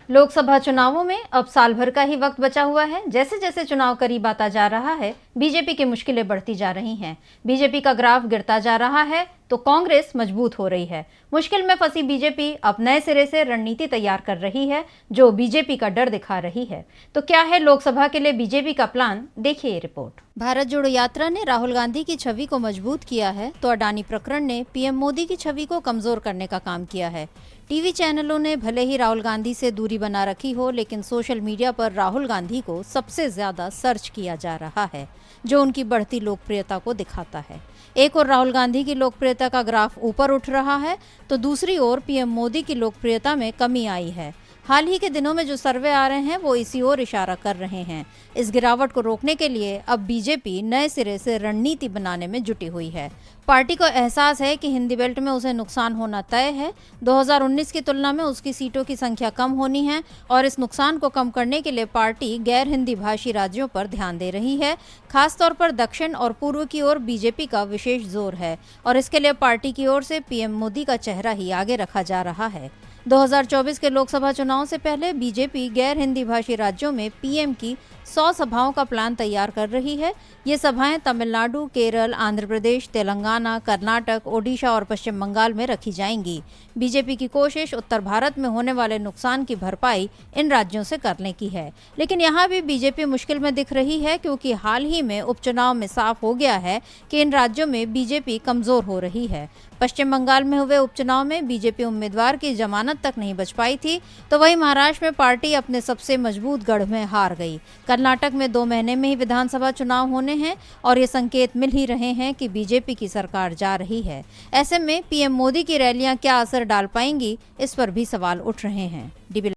लोकसभा चुनावों में अब साल भर का ही वक्त बचा हुआ है। जैसे जैसे चुनाव करीब आता जा रहा है, बीजेपी की मुश्किलें बढ़ती जा रही हैं। बीजेपी का ग्राफ गिरता जा रहा है तो कांग्रेस मजबूत हो रही है। मुश्किल में फंसी बीजेपी अब नए सिरे से रणनीति तैयार कर रही है, जो बीजेपी का डर दिखा रही है। तो क्या है लोकसभा के लिए बीजेपी का प्लान, देखिए ये रिपोर्ट। भारत जोड़ो यात्रा ने राहुल गांधी की छवि को मजबूत किया है तो अडानी प्रकरण ने पीएम मोदी की छवि को कमजोर करने का काम किया है। टीवी चैनलों ने भले ही राहुल गांधी से दूरी बना रखी हो, लेकिन सोशल मीडिया पर राहुल गांधी को सबसे ज्यादा सर्च किया जा रहा है, जो उनकी बढ़ती लोकप्रियता को दिखाता है। एक ओर राहुल गांधी की लोकप्रियता का ग्राफ ऊपर उठ रहा है तो दूसरी ओर पीएम मोदी की लोकप्रियता में कमी आई है। हाल ही के दिनों में जो सर्वे आ रहे हैं वो इसी ओर इशारा कर रहे हैं। इस गिरावट को रोकने के लिए अब बीजेपी नए सिरे से रणनीति बनाने में जुटी हुई है। पार्टी को एहसास है कि हिंदी बेल्ट में उसे नुकसान होना तय है। 2019 की तुलना में उसकी सीटों की संख्या कम होनी है और इस नुकसान को कम करने के लिए पार्टी गैर हिंदी भाषी राज्यों पर ध्यान दे रही है। खासतौर पर दक्षिण और पूर्व की ओर बीजेपी का विशेष जोर है और इसके लिए पार्टी की ओर से पीएम मोदी का चेहरा ही आगे रखा जा रहा है। 2024 के लोकसभा चुनाव से पहले बीजेपी गैर हिंदी भाषी राज्यों में पीएम की 100 सभाओं का प्लान तैयार कर रही है। ये सभाएं तमिलनाडु, केरल, आंध्र प्रदेश, तेलंगाना, कर्नाटक, ओडिशा और पश्चिम बंगाल में रखी जाएंगी। बीजेपी की कोशिश उत्तर भारत में होने वाले नुकसान की भरपाई इन राज्यों से करने की है, लेकिन यहाँ भी बीजेपी मुश्किल में दिख रही है क्योंकि हाल ही में उपचुनाव में साफ हो गया है कि इन राज्यों में बीजेपी कमजोर हो रही है। पश्चिम बंगाल में हुए उपचुनाव में बीजेपी उम्मीदवार की जमानत तक नहीं बच पाई थी, तो वहीं महाराष्ट्र में पार्टी अपने सबसे मजबूत गढ़ में हार गई। कर्नाटक में 2 महीने में ही विधानसभा चुनाव होने हैं और ये संकेत मिल ही रहे हैं कि बीजेपी की सरकार जा रही है। ऐसे में पीएम मोदी की रैलियां क्या असर डाल पाएंगी, इस पर भी सवाल उठ रहे हैं।